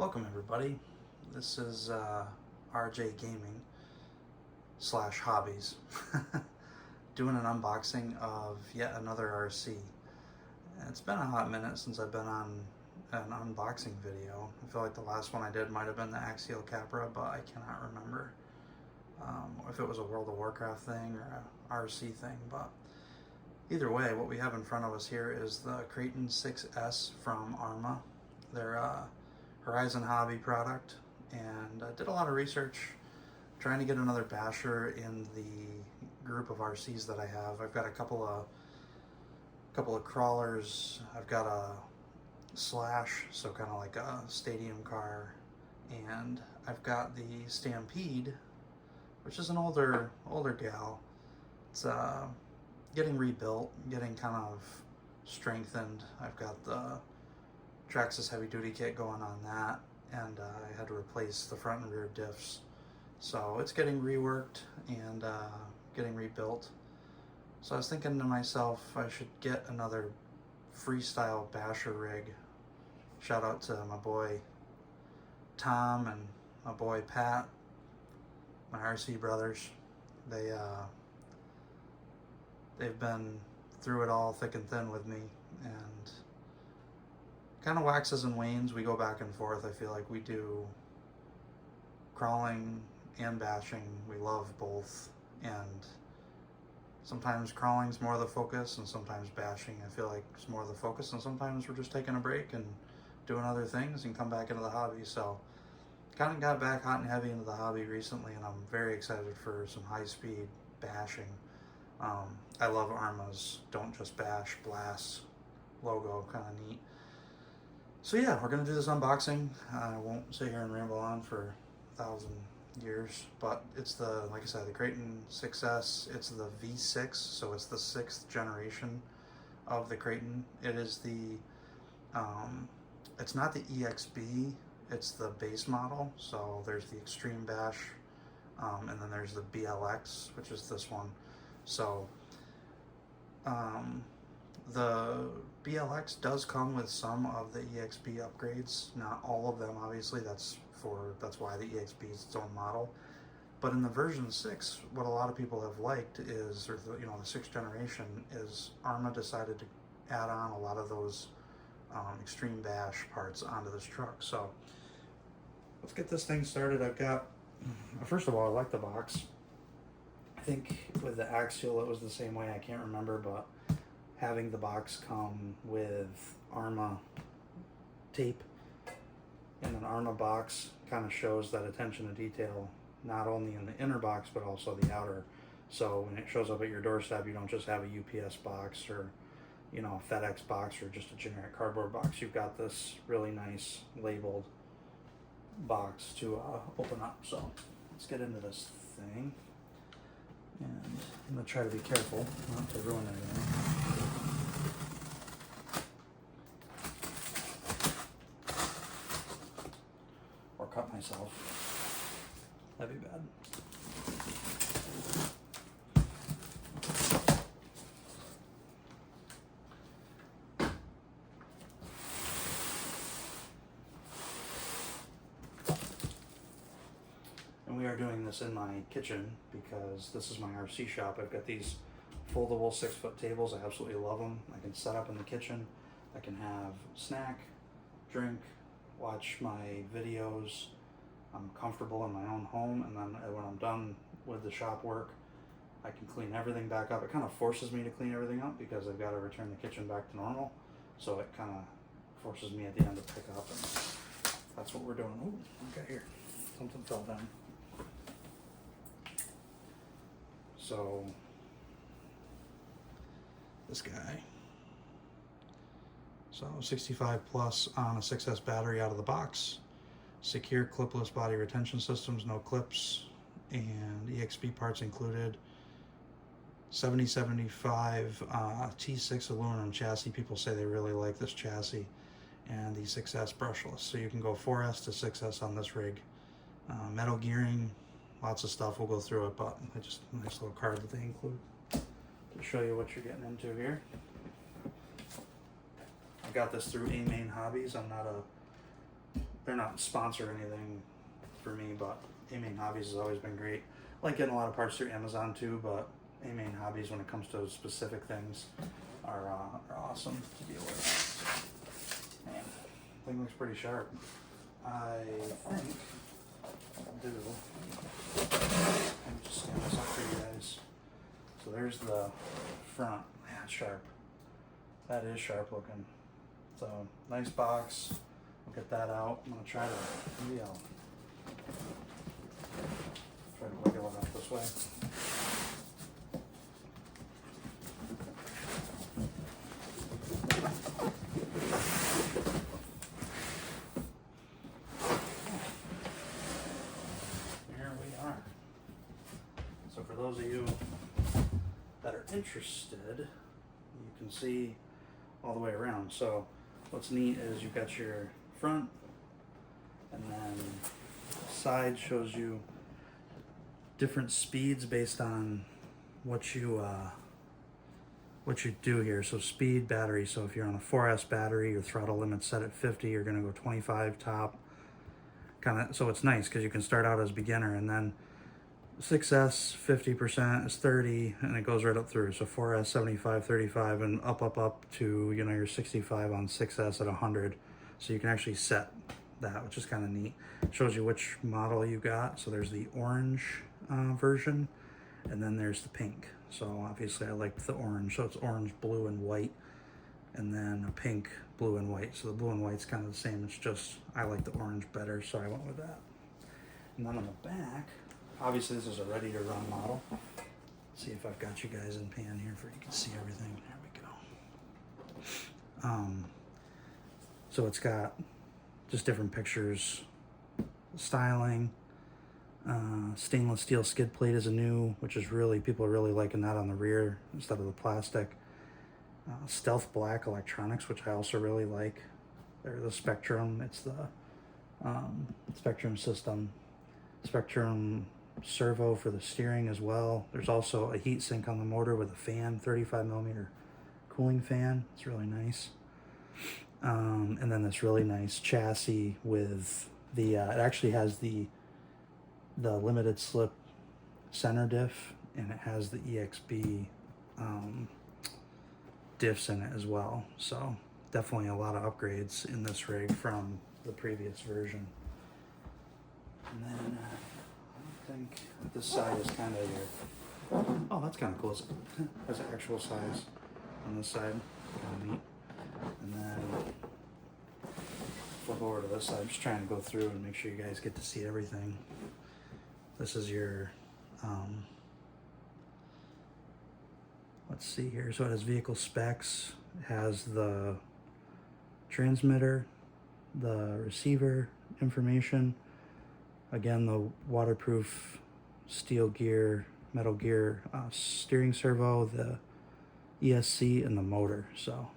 Welcome everybody. This is RJ Gaming / Hobbies doing an unboxing of yet another RC. It's been a hot minute since I've been on an unboxing video. I feel like the last one I did might have been the Axial Capra, but I cannot remember if it was a World of Warcraft thing or a RC thing. But either way, what we have in front of us here is the Kraton 6S from Arrma. They're Horizon hobby product, and I did a lot of research trying to get another basher in the group of RCs that I have. I've got a couple of crawlers. I've got a Slash, so kind of like a stadium car, and I've got the Stampede, which is an older gal. It's getting rebuilt, getting kind of strengthened. I've got the Traxxas heavy duty kit going on that, and I had to replace the front and rear diffs, so it's getting reworked and getting rebuilt. So I was thinking to myself, I should get another freestyle basher rig. Shout out to my boy Tom and my boy Pat, my RC brothers. They've been through it all thick and thin with me, and kind of waxes and wanes. We go back and forth. I feel like we do crawling and bashing. We love both, and sometimes crawling's more the focus, and sometimes bashing I feel like it's more the focus, and sometimes we're just taking a break and doing other things and come back into the hobby. So kind of got back hot and heavy into the hobby recently, and I'm very excited for some high-speed bashing. I love Arrma's Don't Just Bash, Blast logo, kind of neat. So yeah, we're going to do this unboxing. I won't sit here and ramble on for 1,000 years, but it's the, like I said, the Kraton 6S. It's the V6, so it's the 6th generation of the Kraton. It is the, it's not the EXB, it's the base model. So there's the Extreme Bash, and then there's the BLX, which is this one. So, the BLX does come with some of the EXB upgrades, not all of them obviously. That's why the EXB is its own model. But in the version 6, what a lot of people have liked is, or the 6th generation, is Arrma decided to add on a lot of those Extreme Bash parts onto this truck. So let's get this thing started. I've got, first of all, I like the box. I think with the Axial it was the same way, I can't remember, but having the box come with Arrma tape in an Arrma box kind of shows that attention to detail, not only in the inner box but also the outer. So when it shows up at your doorstep, you don't just have a UPS box or a FedEx box or just a generic cardboard box. You've got this really nice labeled box to open up. So let's get into this thing. And I'm going to try to be careful not to ruin anything. Or cut myself. That'd be bad. And we are doing this in my kitchen because this is my RC shop. I've got these foldable 6-foot tables. I absolutely love them. I can set up in the kitchen. I can have snack, drink, watch my videos. I'm comfortable in my own home, and then when I'm done with the shop work, I can clean everything back up. It kind of forces me to clean everything up because I've got to return the kitchen back to normal. So it kind of forces me at the end to pick up, and that's what we're doing. Ooh, okay, here, something fell down. So this guy, so 65 plus on a 6S battery out of the box, secure clipless body retention systems, no clips, and EXP parts included. 7075 T6 aluminum chassis. People say they really like this chassis, and the 6S brushless. So you can go 4S to 6S on this rig. Metal gearing, lots of stuff. We'll go through it, but just a nice little card that they include to show you what you're getting into here. I got this through A Main Hobbies. I'm not a they're not sponsor or anything for me, but A-Main Hobbies has always been great. I like getting a lot of parts through Amazon too, but A-Main Hobbies, when it comes to specific things, are awesome to deal with. Man, thing looks pretty sharp. I think I'll do. Let me just stand this up for you guys. So there's the front. Man, it's sharp. That is sharp looking. So nice box. I'll get that out. I'm gonna try to, maybe I'll try to wiggle it out this way. Here we are. So for those of you that are interested, you can see all the way around. So what's neat is you've got your front, and then the side shows you different speeds based on what you do here. So speed, battery. So if you're on a 4S battery, your throttle limit's set at 50. You're going to go 25 top. Kind of. So it's nice because you can start out as beginner, and then 6S 50% is 30, and it goes right up through. So 4S 75, 35, and up to, you know, your 65 on 6S at 100. So you can actually set that, which is kind of neat. It shows you which model you got. So there's the orange version, and then there's the pink. So obviously I liked the orange. So it's orange, blue, and white, and then a pink, blue, and white. So the blue and white's kind of the same. It's just I like the orange better, so I went with that. And then on the back, obviously this is a ready to run model. Let's see if I've got you guys in pan here for you can see everything. There we go. So it's got just different pictures, styling. Stainless steel skid plate is a new, which is really, people are really liking that on the rear instead of the plastic. Stealth black electronics, which I also really like. They're the Spectrum. It's the Spectrum system. Spectrum servo for the steering as well. There's also a heat sink on the motor with a fan, 35mm cooling fan. It's really nice. And then this really nice chassis with the it actually has the limited slip center diff, and it has the EXB diffs in it as well. So definitely a lot of upgrades in this rig from the previous version. And then I think this side is kind of your, oh, that's kind of cool. That's an actual size on this side. Kind of neat. And then flip over to this side. I'm just trying to go through and make sure you guys get to see everything. This is your, let's see here. So it has vehicle specs. It has the transmitter, the receiver information. Again, the waterproof steel gear, metal gear steering servo, the ESC, and the motor. So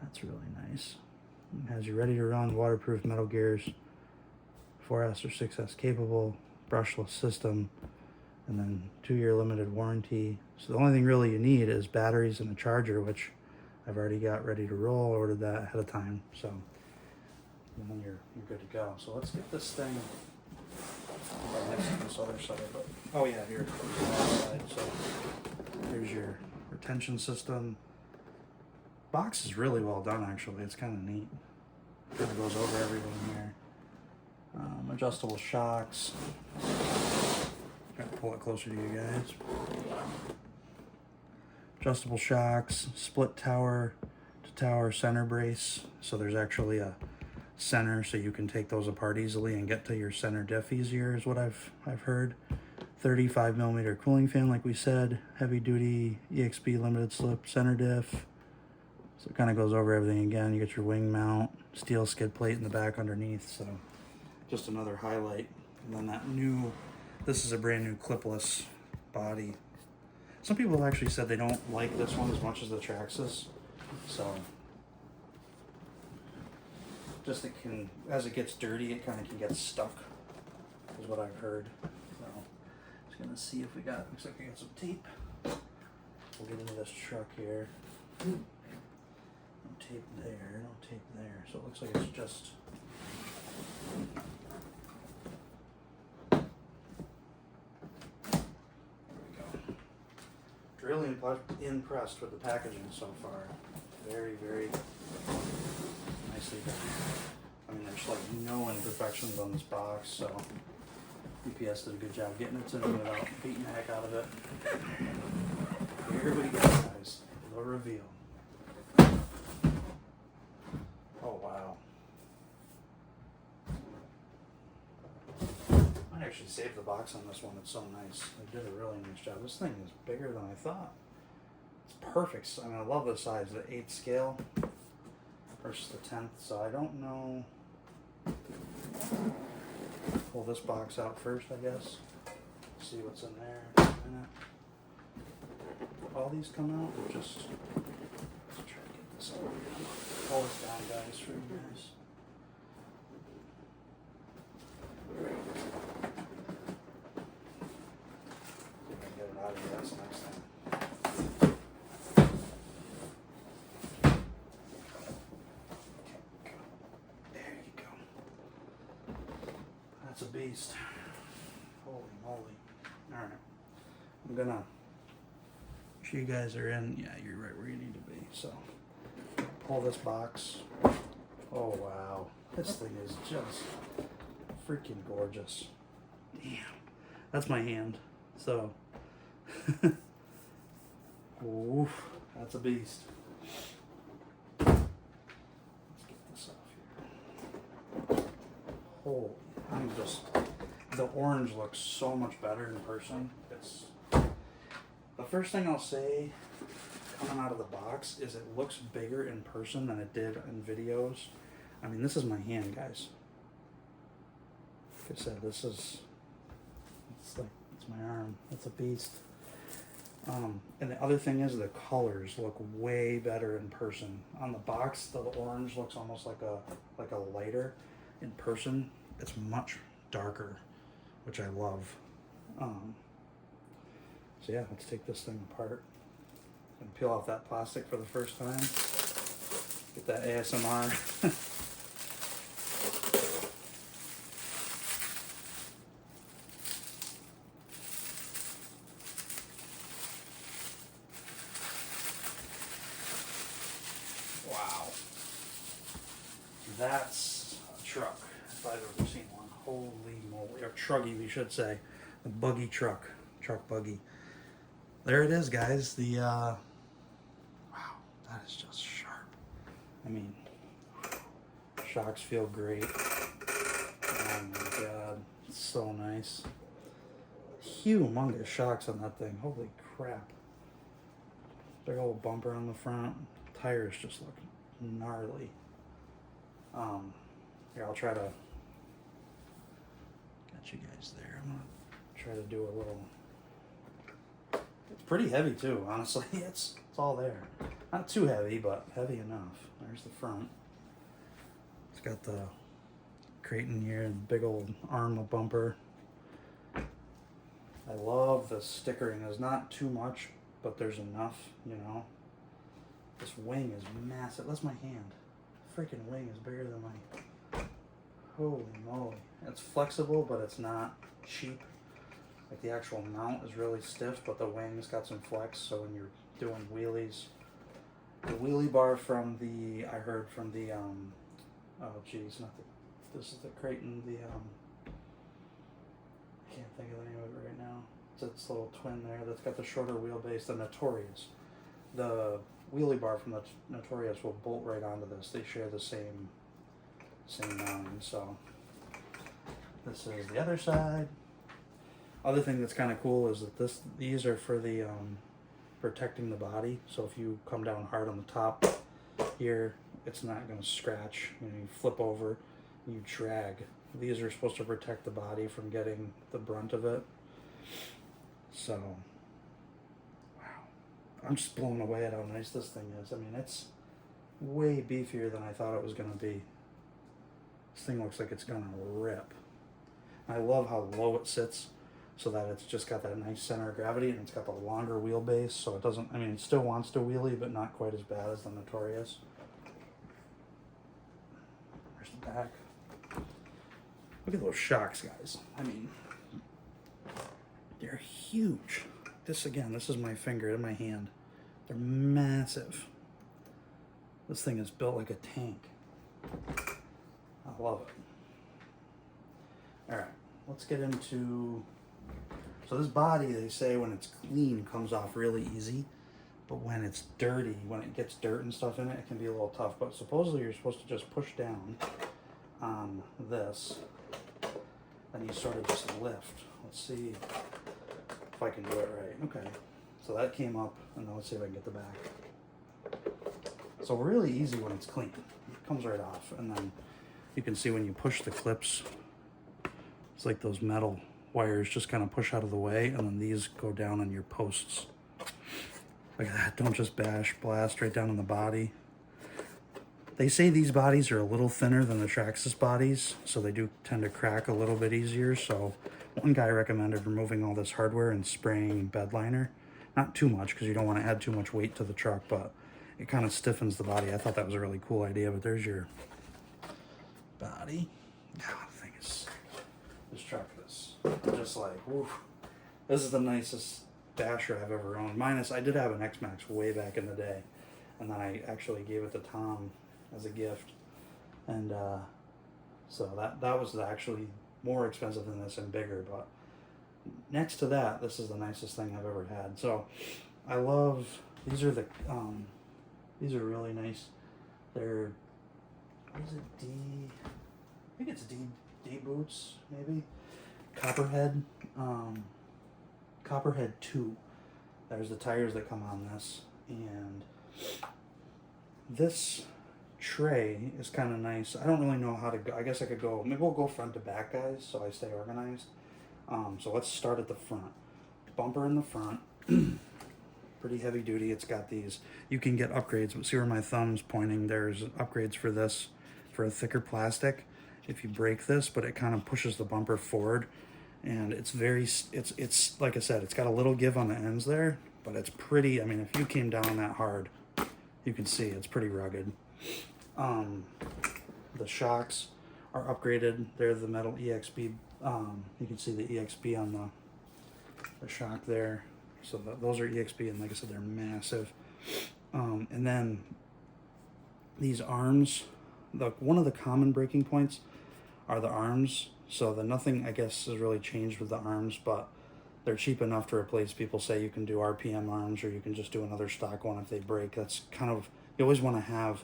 that's really nice. It has you ready to run waterproof metal gears, 4S or 6S capable, brushless system, and then 2-year limited warranty. So the only thing really you need is batteries and a charger, which I've already got ready to roll. Ordered that ahead of time. So and then you're good to go. So let's get this thing next to this other side. But oh yeah, here side. So here's your retention system. Box is really well done, actually. It's kind of neat. Kind of goes over everything here. Adjustable shocks. Try to pull it closer to you guys. Adjustable shocks, split tower to tower center brace. So there's actually a center, so you can take those apart easily and get to your center diff easier, is what I've heard. 35mm cooling fan, like we said. Heavy duty EXB limited slip center diff. So it kind of goes over everything again. You get your wing mount, steel skid plate in the back underneath. So just another highlight. And then that new, this is a brand new clipless body. Some people have actually said they don't like this one as much as the Traxxas. So just it can, as it gets dirty, it kind of can get stuck, is what I've heard. So just gonna see if we got, looks like we got some tape. We'll get into this truck here. No tape there, no tape there. So it looks like it's just Really impressed with the packaging so far. Very, very nicely done. I mean, there's like no imperfections on this box, so UPS did a good job getting it to me without beating the heck out of it. Here we go, guys. The reveal. Oh, wow. I actually saved the box on this one. It's so nice. They did a really nice job. This thing is bigger than I thought. It's perfect. I mean, I love the size, the 8th scale versus the 10th. So I don't know. Pull this box out first, I guess. See what's in there. All these come out, or just let's try to get this out. Pull this down, guys, for you guys. That's the next thing. There you go. That's a beast. Holy moly. Alright. I'm gonna make sure you guys are in. Yeah, you're right where you need to be. So pull this box. Oh wow. This thing is just freaking gorgeous. Damn. That's my hand. So oof, that's a beast. Let's get this off here. Holy, the orange looks so much better in person. It's the first thing I'll say coming out of the box is it looks bigger in person than it did in videos. I mean, this is my hand, guys. Like I said, it's my arm. It's a beast. And the other thing is the colors look way better in person. On the box, the orange looks almost like a lighter. In person, it's much darker, which I love. So yeah, let's take this thing apart and peel off that plastic for the first time. Get that ASMR. Wow. That's a truck, if I've ever seen one. Holy moly. Or truggy, we should say. The buggy truck. Truck buggy. There it is, guys. The, wow, that is just sharp. I mean, shocks feel great. Oh my god. It's so nice. Humongous shocks on that thing. Holy crap. Big old bumper on the front. Tires just look gnarly. Here, I'll try to get you guys there. I'm gonna try to do a little. It's pretty heavy too, honestly. It's all there. Not too heavy, but heavy enough. There's the front. It's got the Kraton here and big old Arrma bumper. I love the stickering. There's not too much, but there's enough, you know. This wing is massive. That's my hand. The freaking wing is bigger than my... Holy moly. It's flexible, but it's not cheap. Like the actual mount is really stiff, but the wing's got some flex, so when you're doing wheelies... The wheelie bar from the... I heard from the... oh, geez. Not the... This is the Kraton, the... I can't think of the name of it right now. It's its little twin there that's got the shorter wheelbase, the Notorious. The wheelie bar from the Notorious will bolt right onto this. They share the same line. So this is the other side. Other thing that's kind of cool is that these are for the protecting the body. So if you come down hard on the top here, it's not going to scratch. You flip over, you drag. These are supposed to protect the body from getting the brunt of it. So, wow. I'm just blown away at how nice this thing is. I mean, it's way beefier than I thought it was going to be. This thing looks like it's going to rip. I love how low it sits so that it's just got that nice center of gravity, and it's got the longer wheelbase, so it doesn't, I mean, it still wants to wheelie, but not quite as bad as the Notorious. There's the back. Look at those shocks, guys. I mean, they're huge. This is my finger in my hand. They're massive. This thing is built like a tank. I love it. All right, let's get into, so this body, they say when it's clean, comes off really easy, but when it's dirty, when it gets dirt and stuff in it, it can be a little tough. But supposedly you're supposed to just push down on this, then you sort of just lift. Let's see if I can do it right. Okay, so that came up, and now let's see if I can get the back. So really easy when it's clean. It comes right off, and then you can see when you push the clips, it's like those metal wires just kind of push out of the way, and then these go down on your posts. Like that, don't just blast right down on the body. They say these bodies are a little thinner than the Traxxas bodies, so they do tend to crack a little bit easier. So one guy recommended removing all this hardware and spraying bed liner. Not too much, because you don't want to add too much weight to the truck, but it kind of stiffens the body. I thought that was a really cool idea, but there's your body. God, the thing is, this truck is just like, woof. This is the nicest Dasher I've ever owned. Minus, I did have an X-Max way back in the day, and then I actually gave it to Tom as a gift, and so that was actually more expensive than this and bigger, but next to that, this is the nicest thing I've ever had. So I love, these are really nice. They're, what is it, I think it's D boots, maybe? Copperhead 2. There's the tires that come on this, and this tray is kind of nice. I don't really know how to go. I guess I could go, maybe we'll go front to back, guys, so I stay organized. So let's start at the front. Bumper in the front, pretty heavy duty. It's got these, you can get upgrades, but see where my thumb's pointing, there's upgrades for this, for a thicker plastic if you break this, but it kind of pushes the bumper forward, and it's very, it's like I said, it's got a little give on the ends there, but it's pretty, I mean, if you came down that hard, you can see it's pretty rugged. The shocks are upgraded. They're the metal EXP. You can see the EXP on the shock there. So those are EXP, and like I said, they're massive. And then these arms, one of the common breaking points are the arms. So nothing, I guess, has really changed with the arms, but they're cheap enough to replace. People say you can do RPM arms, or you can just do another stock one if they break. That's kind of, you always want to have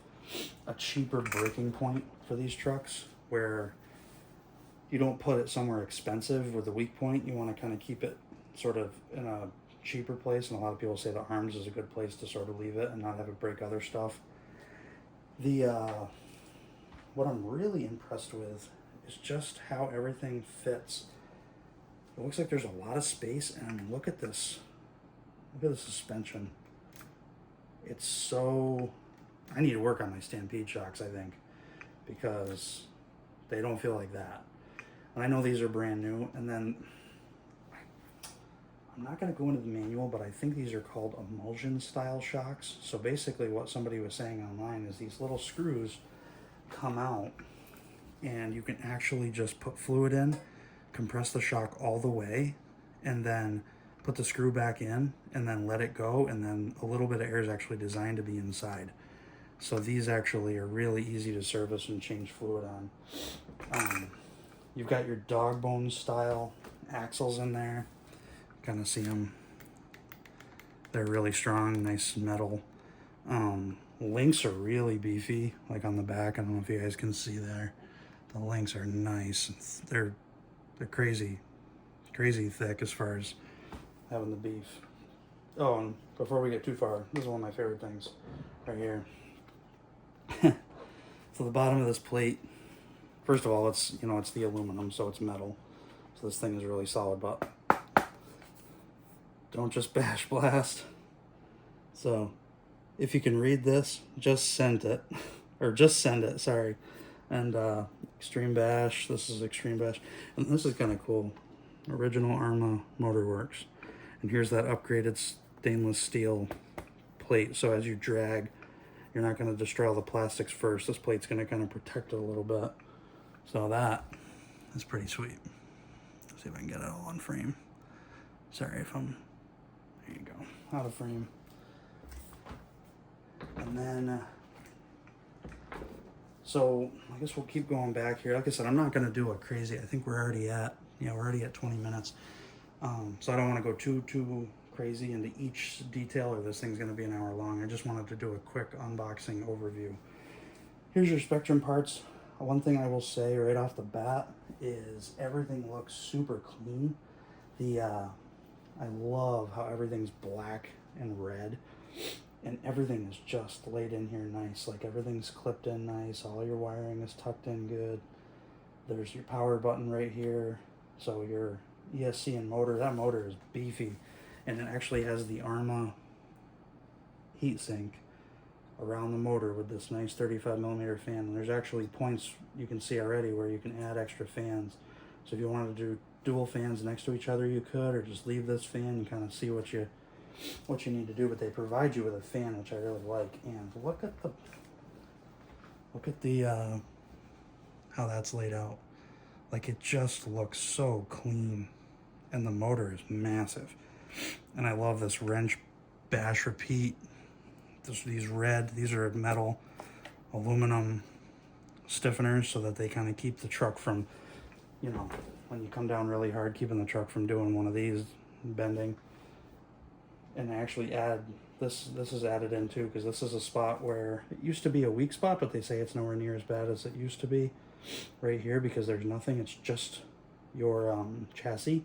a cheaper breaking point for these trucks, where you don't put it somewhere expensive with a weak point. You want to kind of keep it sort of in a cheaper place, and a lot of people say the arms is a good place to sort of leave it and not have it break other stuff. What I'm really impressed with is just how everything fits. It looks like there's a lot of space, and look at this. Look at the suspension. It's so, I need to work on my Stampede shocks, I think, because they don't feel like that. And I know these are brand new, and then I'm not going to go into the manual, but I think these are called emulsion style shocks. So basically what somebody was saying online is these little screws come out, and you can actually just put fluid in, compress the shock all the way, and then put the screw back in, and then let it go, and then a little bit of air is actually designed to be inside. So these actually are really easy to service and change fluid on. You've got your dog bone style axles in there. Kind of see them. They're really strong, nice metal. Links are really beefy, like on the back. I don't know if you guys can see there. The links are nice. They're crazy thick as far as having the beef. Oh, and before we get too far, this is one of my favorite things right here. So the bottom of this plate, first of all, it's the aluminum, so it's metal. So this thing is really solid, but don't just bash blast. So if you can read this, just send it, sorry. And Extreme Bash, this is Extreme Bash, and this is kind of cool. Original Arrma Motorworks, and here's that upgraded stainless steel plate, so as you drag, you're not going to destroy all the plastics first. This plate's going to kind of protect it a little bit. So that It's pretty sweet. Let's see if I can get it all on frame. Sorry if I'm, there you go, out of frame. And then, so I guess we'll keep going back here. Like I said, I'm not gonna do a crazy, I think we're already at 20 minutes. So I don't wanna go too crazy into each detail, or this thing's gonna be an hour long. I just wanted to do a quick unboxing overview. Here's your Spectrum parts. One thing I will say right off the bat is everything looks super clean. I love how everything's black and red, and everything is just laid in here nice. Like everything's clipped in nice. All your wiring is tucked in good. There's your power button right here. So your ESC and motor, that motor is beefy, and it actually has the Arrma heatsink around the motor with this nice 35mm fan. And there's actually points you can see already where you can add extra fans. So if you wanted to do dual fans next to each other, you could, or just leave this fan and kind of see what you need to do. But they provide you with a fan, which I really like. And look at the how that's laid out. Like, it just looks so clean, and the motor is massive. And I love this wrench bash repeat. These are metal aluminum stiffeners, so that they kind of keep the truck from, you know, when you come down really hard, keeping the truck from doing one of these, bending. And I actually add this is added in too, because this is a spot where it used to be a weak spot, but they say it's nowhere near as bad as it used to be right here, because there's nothing, it's just your chassis.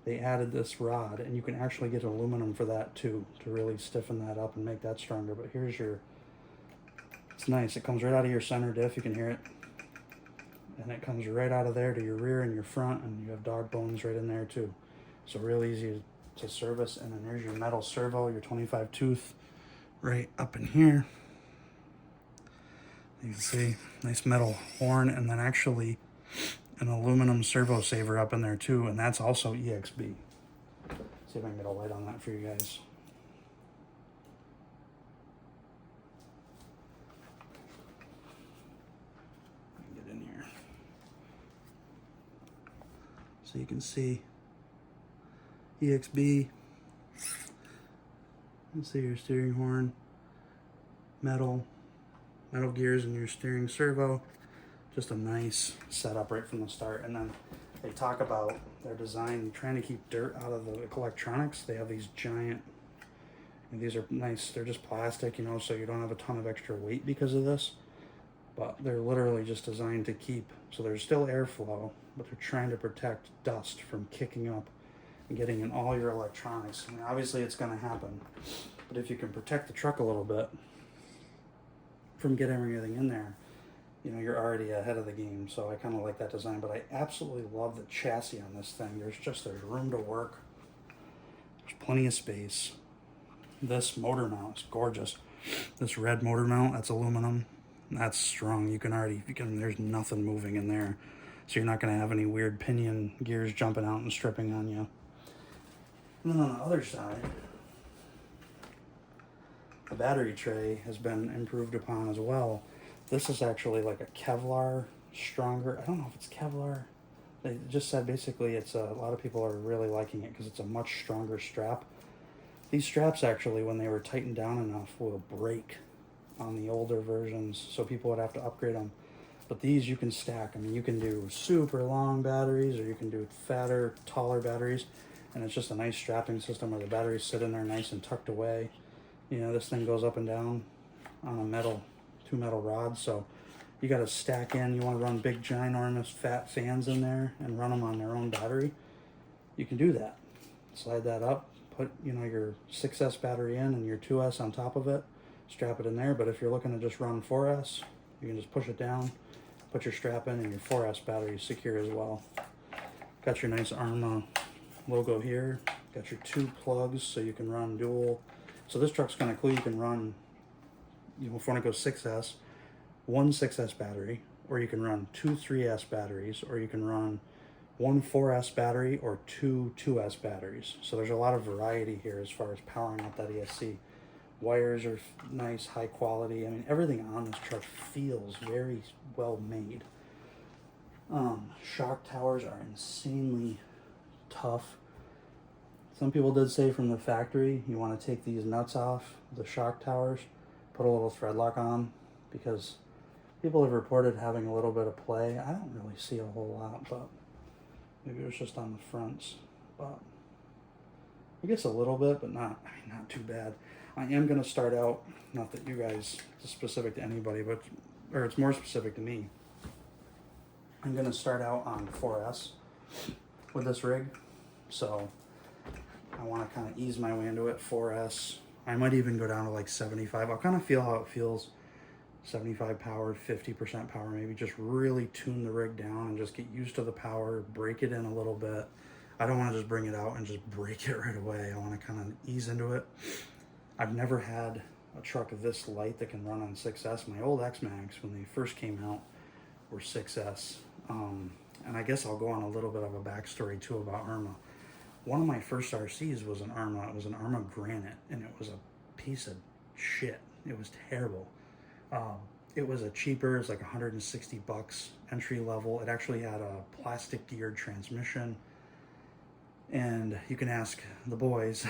They added this rod, and you can actually get aluminum for that too, to really stiffen that up and make that stronger. But here's your, it's nice, it comes right out of your center diff, you can hear it. And it comes right out of there to your rear and your front, and you have dog bones right in there too. So real easy to service. And then there's your metal servo, your 25 tooth right up in here. You can see, nice metal horn, and then actually an aluminum servo saver up in there too, and that's also EXB. See if I can get a light on that for you guys. Get in here so you can see EXB. You see your steering horn, metal gears in your steering servo. Just a nice setup right from the start. And then they talk about their design, trying to keep dirt out of the electronics. They have these giant, and these are nice, they're just plastic, you know, so you don't have a ton of extra weight because of this. But they're literally just designed to keep, so there's still airflow, but they're trying to protect dust from kicking up and getting in all your electronics. I mean, obviously it's going to happen, but if you can protect the truck a little bit from getting everything in there, you know, you're already ahead of the game. So I kind of like that design, but I absolutely love the chassis on this thing. There's room to work. There's plenty of space. This motor mount is gorgeous. This red motor mount, that's aluminum. That's strong. There's nothing moving in there. So you're not going to have any weird pinion gears jumping out and stripping on you. And then on the other side, the battery tray has been improved upon as well. This is actually like a Kevlar stronger. I don't know if it's Kevlar. They just said basically it's a lot of people are really liking it because it's a much stronger strap. These straps actually, when they were tightened down enough, will break on the older versions, so people would have to upgrade them. But these you can stack. I mean, you can do super long batteries, or you can do fatter, taller batteries, and it's just a nice strapping system where the batteries sit in there nice and tucked away. You know, this thing goes up and down on a two metal rods, so you got to stack in. You want to run big, ginormous, fat fans in there and run them on their own battery, you can do that. Slide that up, put, you know, your 6S battery in and your 2S on top of it, strap it in there. But if you're looking to just run 4S, you can just push it down, put your strap in, and your 4S battery is secure as well. Got your nice Arrma logo here. Got your 2 plugs so you can run dual. So this truck's kind of cool. You can run, you know, if you want to go 6S, 1 6S battery, or you can run 2 3S batteries, or you can run 1 4S battery or 2 2S batteries. So there's a lot of variety here as far as powering up that ESC. Wires are nice, high quality. I mean, everything on this truck feels very well made. Shock towers are insanely tough. Some people did say from the factory you want to take these nuts off the shock towers, put a little thread lock on, because people have reported having a little bit of play. I don't really see a whole lot, but maybe it was just on the fronts. But I guess a little bit, but not too bad. I am going to start out, not that you guys, it's specific to anybody, but, or it's more specific to me. I'm going to start out on 4S with this rig. So I want to kind of ease my way into it, 4S. I might even go down to like 75. I'll kind of feel how it feels. 75 power, 50% power, maybe just really tune the rig down and just get used to the power, break it in a little bit. I don't want to just bring it out and just break it right away. I want to kind of ease into it. I've never had a truck this light that can run on 6S. My old X-Max, when they first came out, were 6S. And I guess I'll go on a little bit of a backstory too about Arrma. One of my first RCs was an Arrma. It was an Arrma Granite, and it was a piece of shit. It was terrible. It was a cheaper, it's like 160 bucks entry level. It actually had a plastic geared transmission. And you can ask the boys,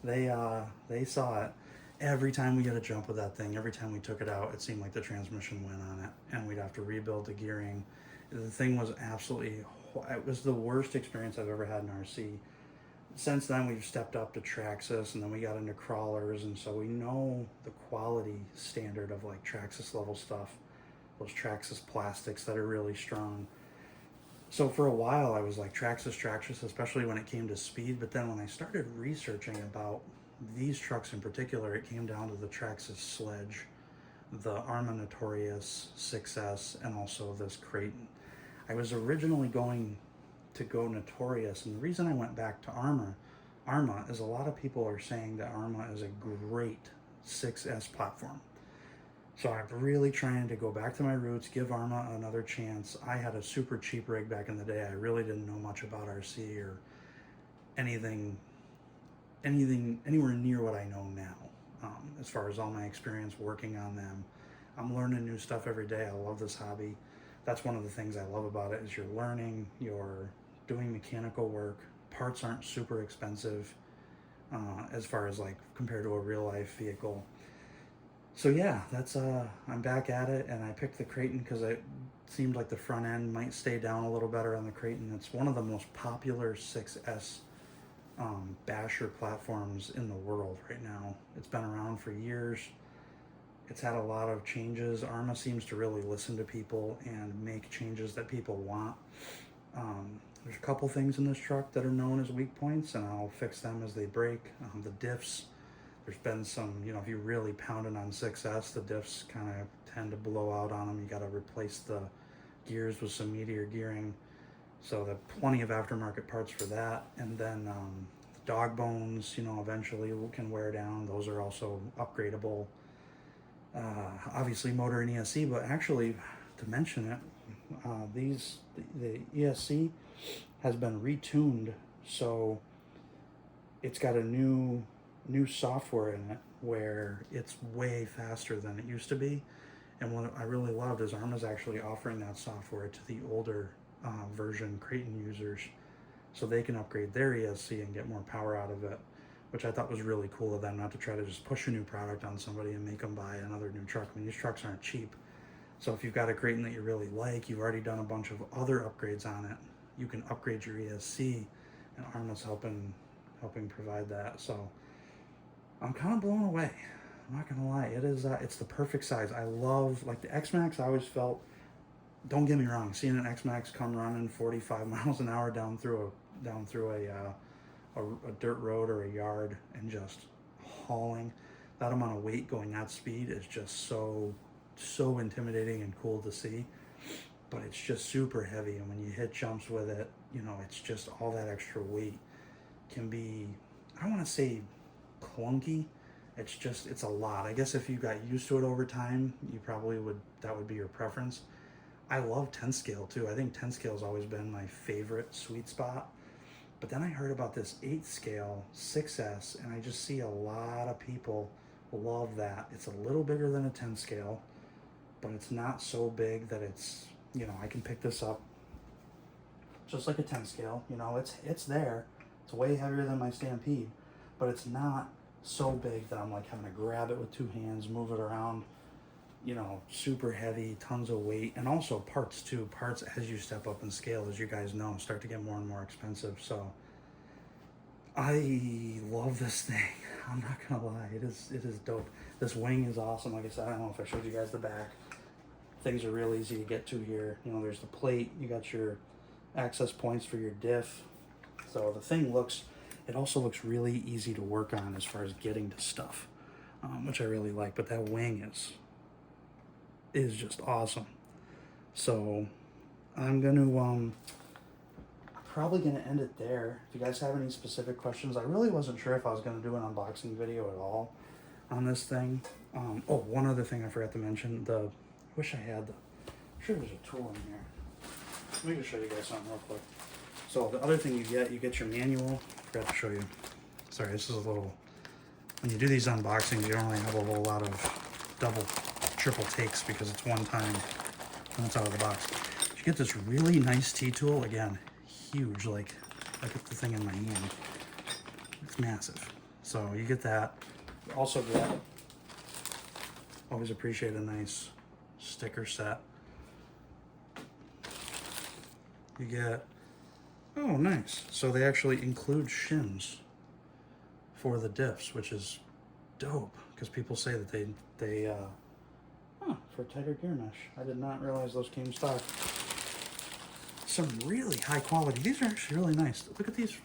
they saw it. Every time we get a jump with that thing, every time we took it out, it seemed like the transmission went on it, and we'd have to rebuild the gearing. The thing was absolutely, it was the worst experience I've ever had in RC. Since then, we've stepped up to Traxxas, and then we got into crawlers, and so we know the quality standard of like Traxxas level stuff, those Traxxas plastics that are really strong. So for a while, I was like Traxxas, especially when it came to speed. But then when I started researching about these trucks in particular, it came down to the Traxxas Sledge, the Arrma Notorious 6S, and also this Kraton. I was originally going to go Notorious, and the reason I went back to Arrma is a lot of people are saying that Arrma is a great 6S platform. So I'm really trying to go back to my roots, give Arrma another chance. I had a super cheap rig back in the day. I really didn't know much about RC or anything anywhere near what I know now. As far as all my experience working on them, I'm learning new stuff every day. I love this hobby. That's one of the things I love about it, is you're learning, you're doing mechanical work. Parts aren't super expensive as far as like compared to a real life vehicle. So yeah, that's I'm back at it, and I picked the Kraton because it seemed like the front end might stay down a little better on the Kraton. It's one of the most popular 6S basher platforms in the world right now. It's been around for years. It's had a lot of changes. Arrma seems to really listen to people and make changes that people want. There's a couple things in this truck that are known as weak points, and I'll fix them as they break. The diffs, there's been some, if you really pound it on 6S, the diffs kind of tend to blow out on them. You got to replace the gears with some meteor gearing. So there are plenty of aftermarket parts for that. And then the dog bones, eventually can wear down. Those are also upgradable. Obviously motor and ESC, but actually, to mention it, the ESC has been retuned, so it's got a new software in it where it's way faster than it used to be. And what I really loved is Arrma's actually offering that software to the older version Kraton users, so they can upgrade their ESC and get more power out of it, which I thought was really cool of them, not to try to just push a new product on somebody and make them buy another new truck. I mean, these trucks aren't cheap. So if you've got a Kraton that you really like, you've already done a bunch of other upgrades on it, you can upgrade your ESC, and Arrma's helping provide that. So I'm kind of blown away. I'm not gonna lie, it is it's the perfect size. I love, like, the X-Max. I always felt, don't get me wrong, seeing an X-Max come running 45 miles an hour down through a dirt road or a yard and just hauling that amount of weight going that speed is just so intimidating and cool to see. But it's just super heavy, and when you hit jumps with it, it's just all that extra weight can be, I don't want to say clunky, it's a lot. I guess if you got used to it over time, you probably that would be your preference. I love 10 scale too. I think 10 scale has always been my favorite sweet spot. But then I heard about this 8 scale 6S, and I just see a lot of people love that. It's a little bigger than a 10 scale, but it's not so big that it's you know, I can pick this up just like a 10 scale. You know, it's there. It's way heavier than my Stampede, but it's not so big that I'm like having to grab it with 2 hands, move it around. You know, super heavy, tons of weight, and also parts too. Parts, as you step up in scale, as you guys know, start to get more and more expensive. So I love this thing. I'm not gonna lie, it is dope. This wing is awesome. Like I said, I don't know if I showed you guys the back. Things are real easy to get to here. You know, there's the plate. You got your access points for your diff. So the thing looks, it also looks really easy to work on as far as getting to stuff, which I really like. But that wing is just awesome. So I'm gonna probably gonna end it there. If you guys have any specific questions, I really wasn't sure if I was gonna do an unboxing video at all on this thing. Oh, one other thing I forgot to mention. Wish I had I'm sure there's a tool in here. Let me just show you guys something real quick. So the other thing you get your manual. Forgot to show you. Sorry, this is a little. When you do these unboxings, you don't really have a whole lot of double, triple takes because it's one time and it's out of the box. You get this really nice T-tool. Again, huge. Like look at the thing in my hand. It's massive. So you get that. You also get. Always appreciate a nice sticker set. You get, oh nice. So they actually include shims for the diffs, which is dope because people say that they for tighter gear mesh. I did not realize those came stock. Some really high quality. These are actually really nice. Look at these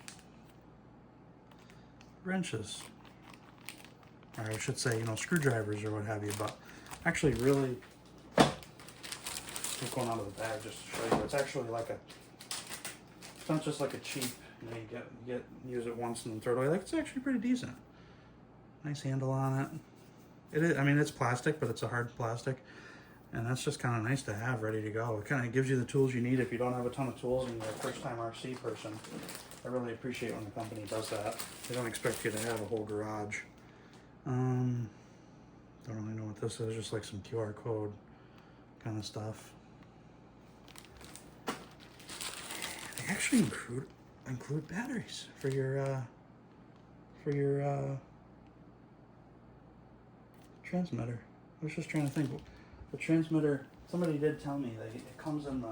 wrenches. Or I should say, you know, screwdrivers or what have you, but actually really, take one out of the bag just to show you. It's actually like it's not just like a cheap, you know, you use it once and then throw it away. Like, it's actually pretty decent. Nice handle on it. It is, I mean, it's plastic, but it's a hard plastic. And that's just kind of nice to have ready to go. It kind of gives you the tools you need if you don't have a ton of tools and you're a first-time RC person. I really appreciate when the company does that. They don't expect you to have a whole garage. Don't really know what this is, just like some QR code kind of stuff. They actually include batteries for your transmitter. I was just trying to think. The transmitter, somebody did tell me that it comes in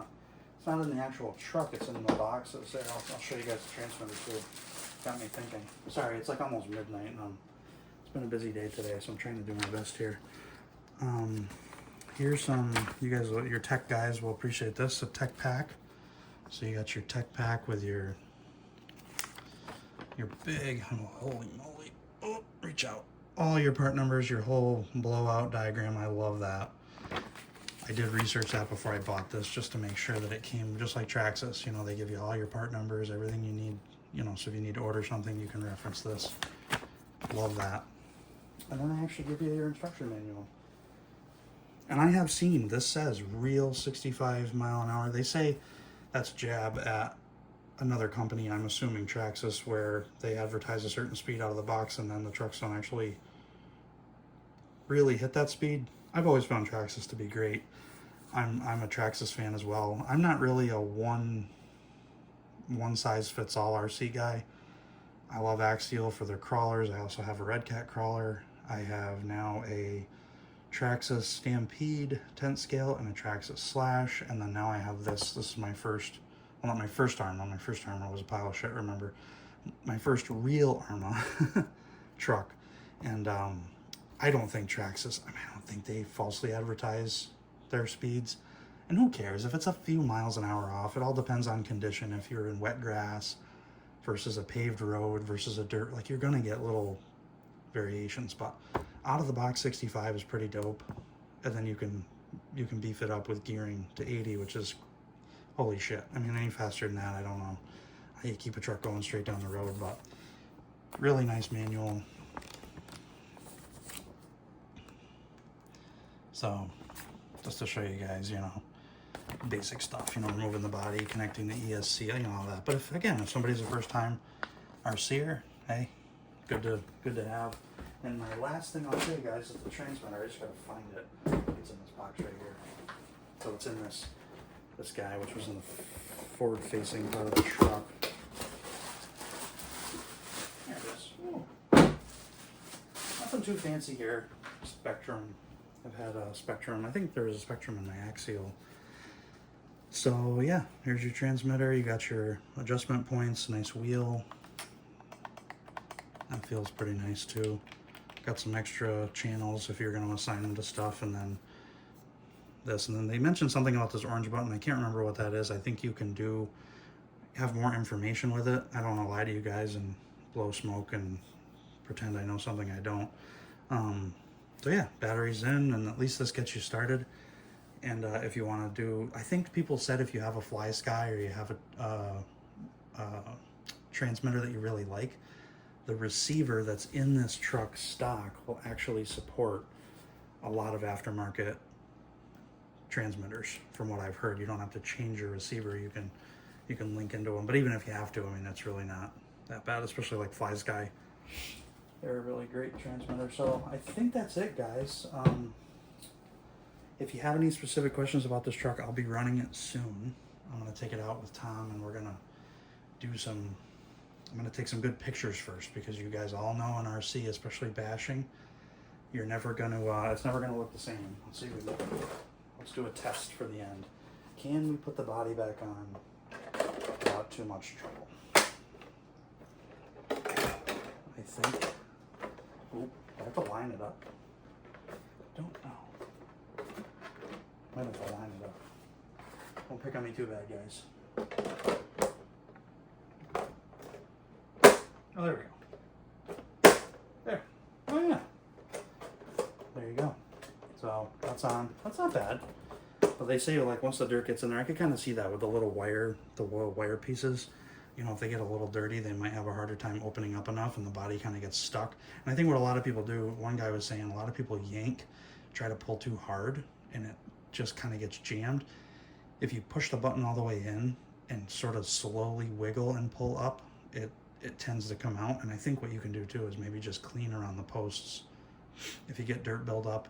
it's not in the actual truck, it's in the boxes. There, I'll show you guys the transmitter too. Got me thinking. Sorry, it's like almost midnight and it's been a busy day today, so I'm trying to do my best here. Here's some, you guys, your tech guys will appreciate this, a tech pack. So you got your tech pack with your big, oh, holy moly, oh, reach out. All your part numbers, your whole blowout diagram, I love that. I did research that before I bought this just to make sure that it came just like Traxxas. You know, they give you all your part numbers, everything you need, you know, so if you need to order something, you can reference this. Love that. And then they actually give you your instruction manual. And I have seen, this says real 65 mile an hour. They say that's jab at another company, I'm assuming Traxxas, where they advertise a certain speed out of the box and then the trucks don't actually really hit that speed. I've always found Traxxas to be great. I'm a Traxxas fan as well. I'm not really a one size fits all RC guy. I love Axial for their crawlers. I also have a Red Cat crawler. I have now a Traxxas Stampede tent scale and a Traxxas Slash, and then now I have this. This is my first, well, not my first Arrma. My first Arrma was a pile of shit, remember. My first real Arrma truck. And I don't think Traxxas, I don't think they falsely advertise their speeds. And who cares? If it's a few miles an hour off, it all depends on condition. If you're in wet grass versus a paved road versus a dirt, like, you're gonna get little variations, but out of the box 65 is pretty dope. And then you can beef it up with gearing to 80, which is holy shit. I mean, any faster than that, I don't know how you keep a truck going straight down the road. But really nice manual. So just to show you guys, you know, basic stuff, you know, removing the body, connecting the ESC, you know, all that. But if somebody's a first time RCer, hey, good to have. And my last thing I'll show you guys is the transmitter. I just gotta find it. It's in this box right here. So it's in this this guy, which was in the forward-facing part of the truck. There it is. Ooh. Nothing too fancy here. Spectrum. I've had a Spectrum. I think there was a Spectrum in my Axial. So yeah, here's your transmitter. You got your adjustment points, nice wheel. That feels pretty nice too. Got some extra channels if you're going to assign them to stuff, and then this. And then they mentioned something about this orange button. I can't remember what that is. I think you can have more information with it. I don't want to lie to you guys and blow smoke and pretend I know something I don't. So yeah, battery's in, and at least this gets you started. And if you want to do, I think people said if you have a Fly Sky or you have a transmitter that you really like, the receiver that's in this truck stock will actually support a lot of aftermarket transmitters. From what I've heard, you don't have to change your receiver. You can link into them. But even if you have to, I mean, it's really not that bad, especially like Fly Sky. They're a really great transmitter. So I think that's it, guys. If you have any specific questions about this truck, I'll be running it soon. I'm going to take it out with Tom, and we're going to do some, I'm going to take some good pictures first, because you guys all know in RC, especially bashing, you're never going to, it's never going to look the same. Let's see, let's do a test for the end. Can we put the body back on without too much trouble? I think. Oop, I have to line it up. Don't know. Might have to line it up. Don't pick on me too bad, guys. Oh, there we go. There. Oh, yeah. There you go. So that's on. That's not bad. But they say, like, once the dirt gets in there, I could kind of see that with the little wire pieces. You know, if they get a little dirty, they might have a harder time opening up enough, and the body kind of gets stuck. And I think what a lot of people do, one guy was saying, a lot of people yank, try to pull too hard, and it just kind of gets jammed. If you push the button all the way in and sort of slowly wiggle and pull up, it tends to come out. And I think what you can do too is maybe just clean around the posts if you get dirt build up.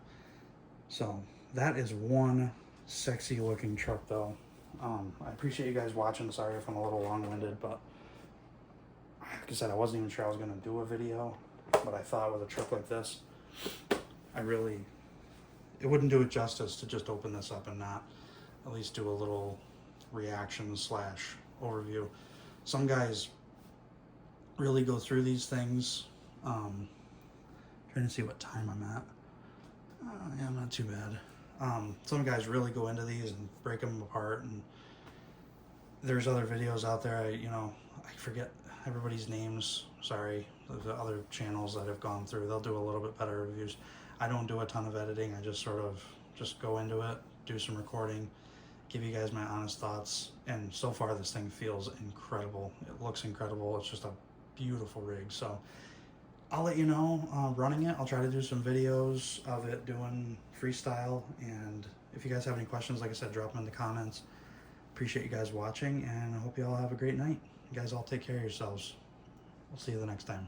So that is one sexy looking truck though. I appreciate you guys watching. Sorry if I'm a little long-winded, but like I said, I wasn't even sure I was going to do a video, but I thought with a truck like this, it wouldn't do it justice to just open this up and not at least do a little reaction / overview. Some guys really go through these things. Trying to see what time I'm at. Yeah, I'm not too bad. Some guys really go into these and break them apart, and there's other videos out there. I forget everybody's names. Sorry, the other channels that have gone through, they'll do a little bit better reviews. I don't do a ton of editing. I just sort of go into it, do some recording, give you guys my honest thoughts. And so far, this thing feels incredible. It looks incredible. It's just a beautiful rig. So I'll let you know running it. I'll try to do some videos of it doing freestyle. And if you guys have any questions, like I said, drop them in the comments. Appreciate you guys watching, and I hope you all have a great night. You guys all take care of yourselves. We'll see you the next time.